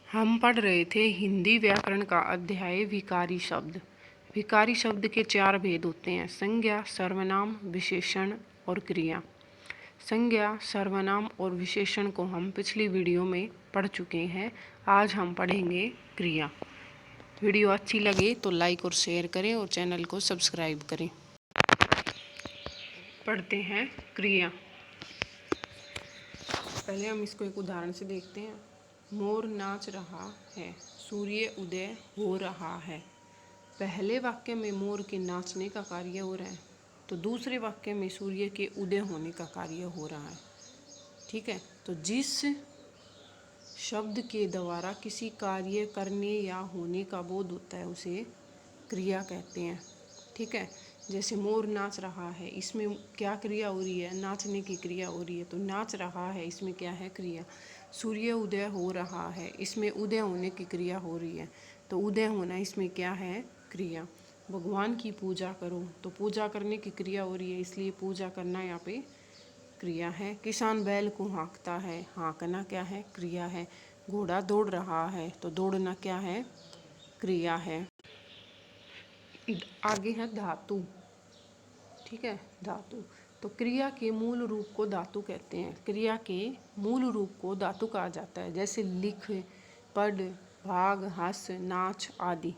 हम पढ़ रहे थे हिंदी व्याकरण का अध्याय विकारी शब्द। विकारी शब्द के 4 भेद होते हैं: संज्ञा, सर्वनाम, विशेषण और क्रिया। संज्ञा, सर्वनाम और विशेषण को हम पिछली वीडियो में पढ़ चुके हैं। आज हम पढ़ेंगे क्रिया। वीडियो अच्छी लगे तो लाइक और शेयर करें और चैनल को सब्सक्राइब करें। पढ़ते हैं क्रिया। पहले हम इसको एक उदाहरण से देखते हैं। मोर नाच रहा है, सूर्य उदय हो रहा है। पहले वाक्य में मोर के नाचने का कार्य हो रहा है, तो दूसरे वाक्य में सूर्य के उदय होने का कार्य हो रहा है। ठीक है, तो जिस शब्द के द्वारा किसी कार्य करने या होने का बोध होता है उसे क्रिया कहते हैं। ठीक है, जैसे मोर नाच रहा है, इसमें क्या क्रिया हो रही है? नाचने की क्रिया हो रही है, तो नाच रहा है इसमें क्या है? क्रिया। सूर्य उदय हो रहा है, इसमें उदय होने की क्रिया हो रही है, तो उदय होना इसमें क्या है? क्रिया। भगवान की पूजा करो, तो पूजा करने की क्रिया हो रही है, इसलिए पूजा करना यहाँ पे क्रिया है। किसान बैल को हाँकता है, हाँकना क्या है? क्रिया है। घोड़ा दौड़ रहा है, तो दौड़ना क्या है? क्रिया है। आगे है धातु। ठीक है, धातु। तो क्रिया के मूल रूप को धातु कहते हैं। क्रिया के मूल रूप को धातु कहा जाता है, जैसे लिख, पढ़, भाग, हंस, नाच आदि।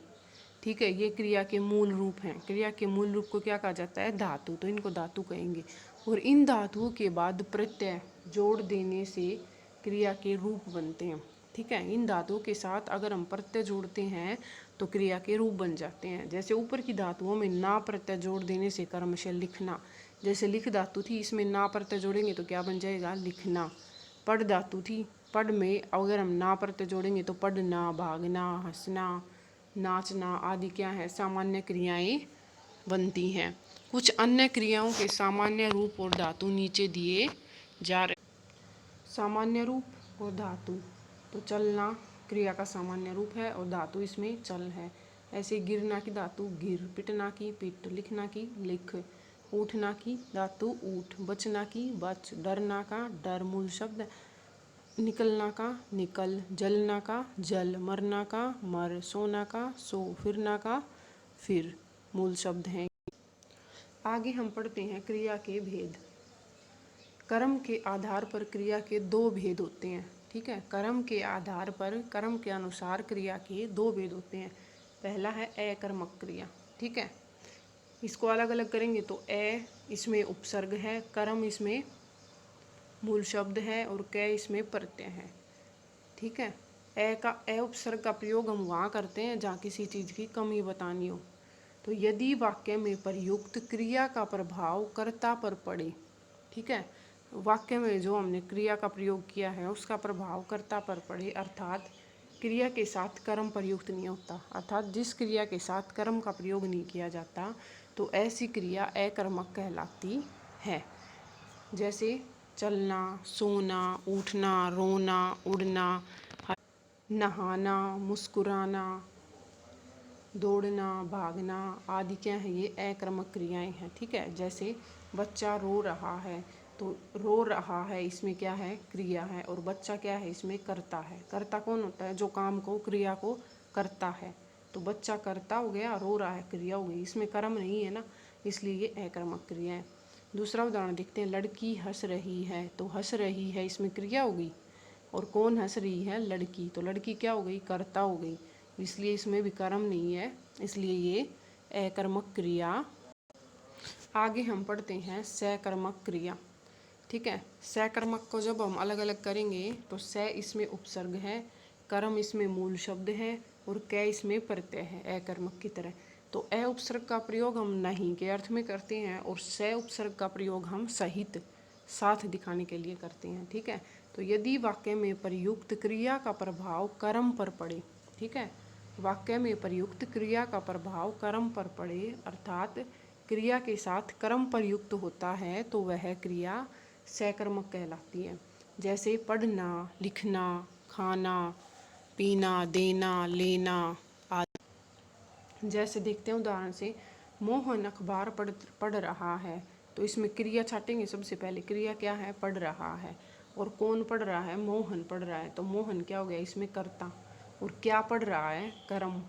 ठीक है, ये क्रिया के मूल रूप हैं। क्रिया के मूल रूप को क्या कहा जाता है? धातु, तो इनको धातु कहेंगे। और इन धातुओं के बाद प्रत्यय जोड़ देने से क्रिया के रूप बनते हैं। ठीक है, इन धातुओं के साथ अगर हम प्रत्यय जोड़ते हैं तो क्रिया के रूप बन जाते हैं। जैसे ऊपर की धातुओं में ना प्रत्यय जोड़ देने से कर्मशः लिखना। जैसे लिख धातु थी, इसमें ना प्रत्यय जोड़ेंगे तो क्या बन जाएगा? लिखना। पढ़ धातु थी, पढ़ में अगर हम ना प्रत्यय जोड़ेंगे तो पढ़ना, भागना, हंसना, नाचना आदि क्या है? सामान्य क्रियाएं बनती हैं। कुछ अन्य क्रियाओं के सामान्य रूप और धातु नीचे दिए जा रहे। सामान्य रूप और धातु, तो चलना क्रिया का सामान्य रूप है और धातु इसमें चल है। ऐसे गिरना की धातु गिर, पिटना की पिट, लिखना की लिख, उठना की धातु ऊठ, बचना की बच, डरना का डर मूल शब्द, निकलना का निकल, जलना का जल, मरना का मर, सोना का सो, फिरना का फिर मूल शब्द हैं। आगे हम पढ़ते हैं क्रिया के भेद। कर्म के आधार पर क्रिया के 2 भेद होते हैं। ठीक है, कर्म के आधार पर, कर्म के अनुसार क्रिया के 2 भेद होते हैं। पहला है अकर्मक क्रिया। ठीक है, इसको अलग अलग करेंगे तो इसमें उपसर्ग है, कर्म इसमें मूल शब्द है और क इसमें प्रत्यय है। ठीक है, उपसर्ग का प्रयोग हम वहाँ करते हैं जहाँ किसी चीज़ की कमी बतानी हो। तो यदि वाक्य में प्रयुक्त क्रिया का प्रभाव कर्ता पर पड़े, ठीक है, वाक्य में जो हमने क्रिया का प्रयोग किया है उसका प्रभाव कर्ता पर पड़े, अर्थात क्रिया के साथ कर्म प्रयुक्त नहीं होता, अर्थात जिस क्रिया के साथ कर्म का प्रयोग नहीं किया जाता, तो ऐसी क्रिया अकर्मक कहलाती है। जैसे चलना, सोना, उठना, रोना, उड़ना, नहाना, मुस्कुराना, दौड़ना, भागना आदि क्या है? ये अकर्मक क्रियाएं हैं। ठीक है, जैसे बच्चा रो रहा है, तो रो रहा है इसमें क्या है? क्रिया है, और बच्चा क्या है? इसमें कर्ता है। कर्ता कौन होता है? जो काम को, क्रिया को करता है। तो बच्चा कर्ता हो गया, रो रहा है क्रिया हो गई, इसमें कर्म नहीं है ना, इसलिए ये अकर्मक क्रिया है। दूसरा उदाहरण देखते हैं। लड़की हंस रही है, तो हंस रही है इसमें क्रिया हो गई, और कौन हंस रही है? लड़की, तो लड़की क्या हो गई? कर्ता हो गई, इसलिए इसमें भी कर्म नहीं है, इसलिए ये अकर्मक क्रिया। आगे हम पढ़ते हैं सकर्मक क्रिया। ठीक है, सकर्मक को जब हम अलग अलग करेंगे तो स इसमें उपसर्ग है, कर्म इसमें मूल शब्द है और क इसमें प्रत्यय है अकर्मक की तरह। तो अ उपसर्ग का प्रयोग हम नहीं के अर्थ में करते हैं और स उपसर्ग का प्रयोग हम सहित, साथ दिखाने के लिए करते हैं। ठीक है, तो यदि वाक्य में प्रयुक्त क्रिया का प्रभाव कर्म पर पड़े, ठीक है, वाक्य में प्रयुक्त क्रिया का प्रभाव कर्म पर पड़े, अर्थात क्रिया के साथ कर्म प्रयुक्त होता है, तो वह क्रिया सकर्मक कहलाती है। जैसे पढ़ना, लिखना, खाना, पीना, देना, लेना आदि। जैसे देखते हैं उदाहरण से, मोहन अखबार पढ़ रहा है, तो इसमें क्रिया छाटेंगे। सबसे पहले क्रिया क्या है? पढ़ रहा है, और कौन पढ़ रहा है? मोहन पढ़ रहा है, तो मोहन क्या हो गया? इसमें कर्ता। और क्या पढ़ रहा है, कर्म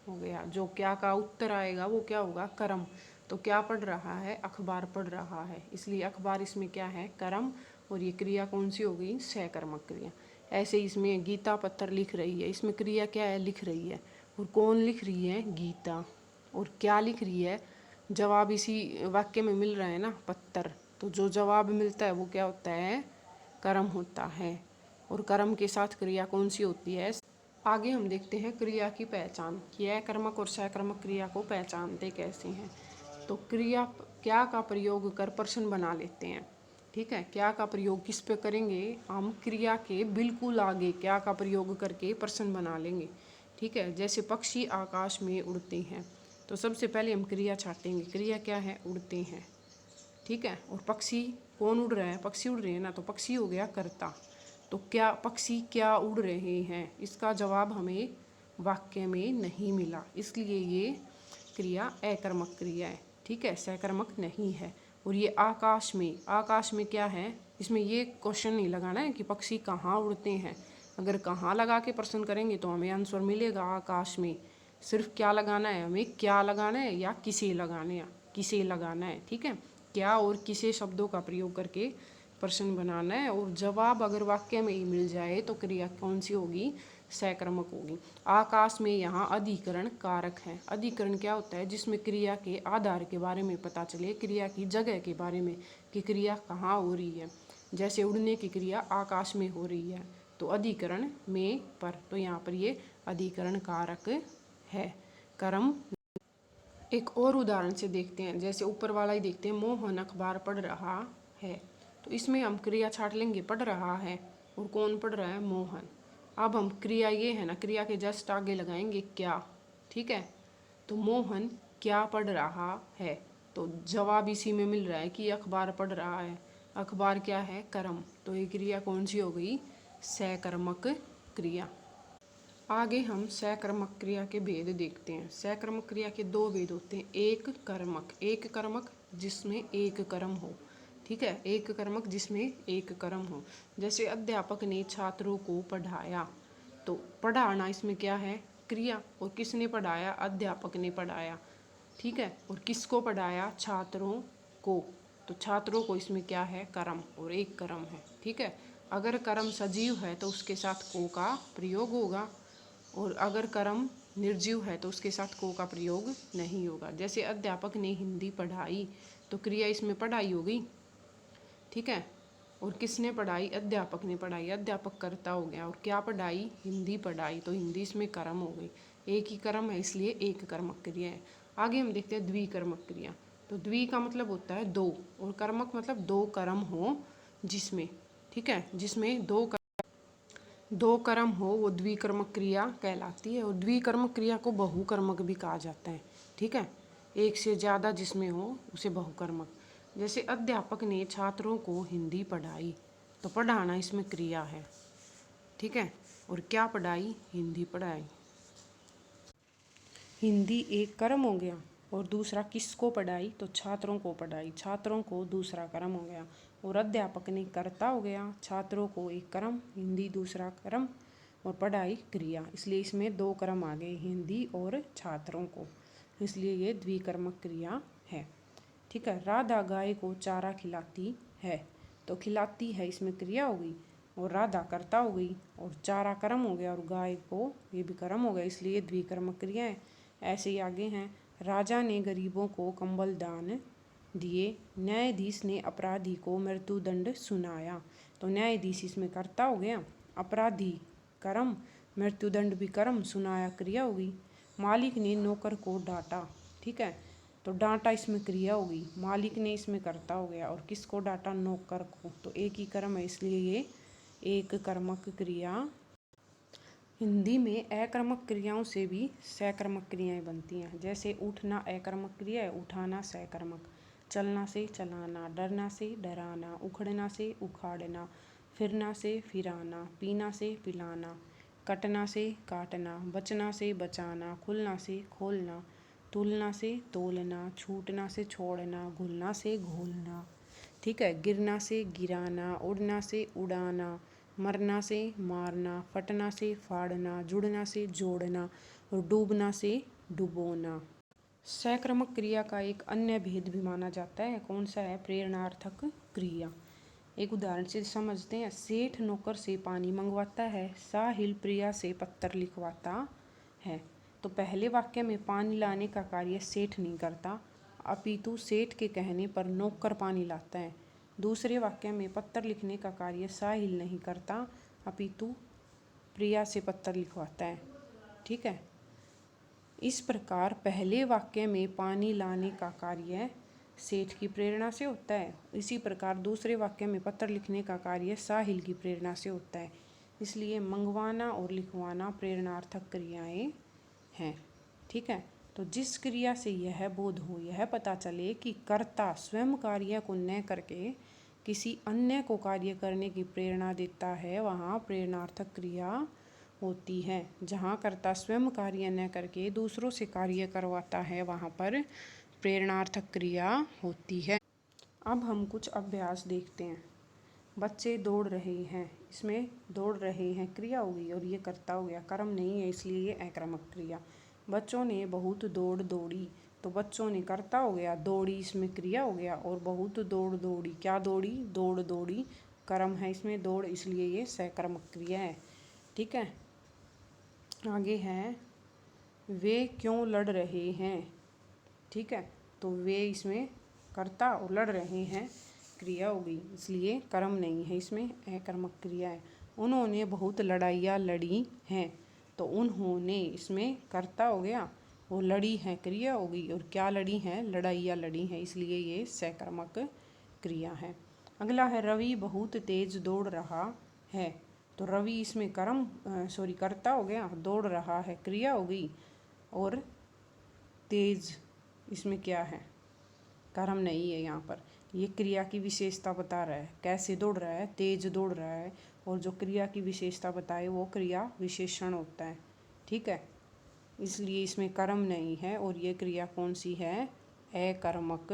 हो गया। जो क्या का उत्तर आएगा वो क्या होगा, कर्म। तो क्या पढ़ रहा है, अखबार पढ़ रहा है, इसलिए अखबार इसमें क्या है, कर्म। और ये क्रिया कौन सी हो गई, सकर्मक क्रिया। ऐसे इसमें गीता पत्र लिख रही है, इसमें क्रिया क्या है, लिख रही है। और कौन लिख रही है, गीता। और क्या लिख रही है, जवाब इसी वाक्य में मिल रहा है ना, पत्थर। तो जो जवाब मिलता है वो क्या होता है, कर्म होता है। और कर्म के साथ क्रिया कौन सी होती है। आगे हम देखते हैं क्रिया की पहचान, कि अकर्मक और सकर्मक क्रिया को पहचानते कैसे हैं। तो क्रिया क्या का प्रयोग कर प्रश्न बना लेते हैं। ठीक है, क्या का प्रयोग किस पे करेंगे, हम क्रिया के बिल्कुल आगे क्या का प्रयोग करके प्रश्न बना लेंगे। ठीक है, जैसे पक्षी आकाश में उड़ते हैं, तो सबसे पहले हम क्रिया छाटेंगे। क्रिया क्या है, उड़ते हैं। ठीक है, और पक्षी कौन उड़ रहा है, पक्षी उड़ रहे हैं ना, तो पक्षी हो गया कर्ता। तो क्या पक्षी क्या उड़ रहे हैं, इसका जवाब हमें वाक्य में नहीं मिला, इसलिए ये क्रिया अकर्मक क्रिया है। ठीक है, सकर्मक नहीं है। और ये आकाश में क्या है, इसमें ये क्वेश्चन नहीं लगाना है कि पक्षी कहाँ उड़ते हैं। अगर कहाँ लगा के प्रश्न करेंगे तो हमें आंसर मिलेगा आकाश में। सिर्फ क्या लगाना है, हमें क्या लगाना है या किसे लगाना है। ठीक है, क्या और किसे शब्दों का प्रयोग करके प्रश्न बनाना है। और जवाब अगर वाक्य में ही मिल जाए तो क्रिया कौन सी होगी, सकर्मक होगी। आकाश में यहाँ अधिकरण कारक है। अधिकरण क्या होता है, जिसमें क्रिया के आधार के बारे में पता चले, क्रिया की जगह के बारे में, कि क्रिया कहाँ हो रही है। जैसे उड़ने की क्रिया आकाश में हो रही है, तो अधिकरण में पर, तो यहाँ पर ये अधिकरण कारक है, कर्म। एक और उदाहरण से देखते हैं, जैसे ऊपर वाला ही देखते हैं, मोहन अखबार पढ़ रहा है। तो इसमें हम क्रिया छाट लेंगे, पढ़ रहा है, और कौन पढ़ रहा है, मोहन। अब हम क्रिया ये है ना, क्रिया के जस्ट आगे लगाएंगे क्या। ठीक है, तो मोहन क्या पढ़ रहा है, तो जवाब इसी में मिल रहा है कि अखबार पढ़ रहा है। अखबार क्या है, कर्म। तो ये क्रिया कौन सी हो गई, सकर्मक क्रिया। आगे हम सकर्मक क्रिया के भेद देखते हैं। सकर्मक क्रिया के दो भेद होते हैं, एक कर्मक जिसमें एक कर्म हो। ठीक है, एक कर्मक जिसमें एक कर्म हो। जैसे अध्यापक ने छात्रों को पढ़ाया, तो पढ़ाना इसमें क्या है, क्रिया। और किसने पढ़ाया, अध्यापक ने पढ़ाया। ठीक है, और किसको पढ़ाया, छात्रों को। तो छात्रों को इसमें क्या है, कर्म, और एक कर्म है। ठीक है, अगर कर्म सजीव है तो उसके साथ को का प्रयोग होगा, और अगर कर्म निर्जीव है तो उसके साथ को का प्रयोग नहीं होगा। जैसे अध्यापक ने हिंदी पढ़ाई, तो क्रिया इसमें पढ़ाई हो गई। ठीक है, और किसने पढ़ाई, अध्यापक ने पढ़ाई, अध्यापक कर्ता हो गया। और क्या पढ़ाई, हिंदी पढ़ाई, तो हिंदी इसमें कर्म हो गई। एक ही कर्म है, इसलिए एक कर्मक क्रिया है। आगे हम देखते हैं द्विकर्मक क्रिया। तो द्वि का मतलब होता है दो, और कर्मक मतलब दो कर्म हो जिसमें। ठीक है, जिसमें दो कर्म हो वो द्विकर्मक क्रिया कहलाती है। और द्विकर्मक क्रिया को बहुकर्मक भी कहा जाता है। ठीक है, एक से ज़्यादा जिसमें हो उसे बहुकर्मक। जैसे अध्यापक ने छात्रों को हिंदी पढ़ाई, तो पढ़ाना इसमें क्रिया है। ठीक है, और क्या पढ़ाई, हिंदी पढ़ाई। हिंदी एक कर्म हो गया, और दूसरा किसको पढ़ाई, तो छात्रों को पढ़ाई, छात्रों को दूसरा कर्म हो गया। और अध्यापक ने कर्ता हो गया, छात्रों को एक कर्म, हिंदी दूसरा कर्म, और पढ़ाई क्रिया। इसलिए इसमें दो कर्म आ गए, हिंदी और छात्रों को, इसलिए ये द्विकर्मक क्रिया है। ठीक है, राधा गाय को चारा खिलाती है, तो खिलाती है इसमें क्रिया हो गई, और राधा कर्ता हो गई, और चारा कर्म हो गया, और गाय को ये भी कर्म हो गया, इसलिए द्विकर्मक क्रिया है। ऐसे ही आगे हैं, राजा ने गरीबों को कंबल दान दिए, न्यायाधीश ने अपराधी को मृत्युदंड सुनाया। तो न्यायाधीश इसमें कर्ता हो गया, अपराधी कर्म, मृत्युदंड भी कर्म, सुनाया क्रिया होगी। मालिक ने नौकर को डांटा। ठीक है, तो डांटा इसमें क्रिया होगी, मालिक ने इसमें कर्ता हो गया, और किसको डांटा, नौकर को। तो एक ही कर्म है, इसलिए ये एक कर्मक क्रिया। हिंदी में अकर्मक क्रियाओं से भी सकर्मक क्रियाएं बनती हैं। जैसे उठना अकर्मक क्रिया है, उठाना सकर्मक। चलना से चलाना, डरना से डराना, उखड़ना से उखाड़ना, फिरना से फिराना, पीना से पिलाना, कटना से काटना, बचना से बचाना, खुलना से खोलना, तुलना से तोलना, छूटना से छोड़ना, घुलना से घोलना। ठीक है, गिरना से गिराना, उड़ना से उड़ाना, मरना से मारना, फटना से फाड़ना, जुड़ना से जोड़ना और डूबना से डुबोना। सक्रमक क्रिया का एक अन्य भेद भी माना जाता है। कौन सा है? प्रेरणार्थक क्रिया। एक उदाहरण से समझते हैं। सेठ नौकर से पानी मंगवाता है, साहिल प्रिया से पत्र लिखवाता है। तो पहले वाक्य में पानी लाने का कार्य सेठ नहीं करता, अपितु सेठ के कहने पर नौकर पानी लाता है। दूसरे वाक्य में पत्र लिखने का कार्य साहिल नहीं करता, अपितु प्रिया से पत्र लिखवाता है। ठीक है। इस प्रकार पहले वाक्य में पानी लाने का कार्य सेठ की प्रेरणा से होता है, इसी प्रकार दूसरे वाक्य में पत्र लिखने का कार्य साहिल की प्रेरणा से होता है। इसलिए मंगवाना और लिखवाना प्रेरणार्थक क्रियाएं हैं। ठीक है। तो जिस क्रिया से यह बोध हो, यह पता चले कि कर्ता स्वयं कार्य को न करके किसी अन्य को कार्य करने की प्रेरणा देता है, वहाँ प्रेरणार्थक क्रिया होती है। जहाँ कर्ता स्वयं कार्य न करके दूसरों से कार्य करवाता है, वहाँ पर प्रेरणार्थक क्रिया होती है। अब हम कुछ अभ्यास देखते हैं। बच्चे दौड़ रहे हैं, इसमें दौड़ रहे हैं क्रिया होगी और ये कर्ता हो गया, कर्म नहीं है इसलिए ये अकर्मक क्रिया। बच्चों ने बहुत दौड़ दौड़ी, तो बच्चों ने कर्ता हो गया, दौड़ी इसमें क्रिया हो गया, और बहुत दौड़ दौड़ी, क्या दौड़ी? दौड़ दौड़ी, कर्म है इसमें दौड़, इसलिए ये सकर्मक क्रिया है। ठीक है। आगे है वे क्यों लड़ रहे हैं। ठीक है। तो वे इसमें कर्ता और लड़ रहे हैं क्रिया होगी, इसलिए कर्म नहीं है इसमें, अकर्मक क्रिया है। उन्होंने बहुत लड़ाइयाँ लड़ी हैं, तो उन्होंने इसमें कर्ता हो गया, वो लड़ी है क्रिया होगी, और क्या लड़ी हैं? लड़ाइयाँ लड़ी हैं, इसलिए ये सकर्मक क्रिया है। अगला है रवि बहुत तेज दौड़ रहा है। तो रवि इसमें कर्ता हो गया, दौड़ रहा है क्रिया होगी, और तेज इसमें क्या है? कर्म नहीं है यहाँ पर। ये क्रिया की विशेषता बता रहा है, कैसे दौड़ रहा है? तेज दौड़ रहा है, और जो क्रिया की विशेषता बताए वो क्रिया विशेषण होता है। ठीक है। इसलिए इसमें कर्म नहीं है, और ये क्रिया कौन सी है? अकर्मक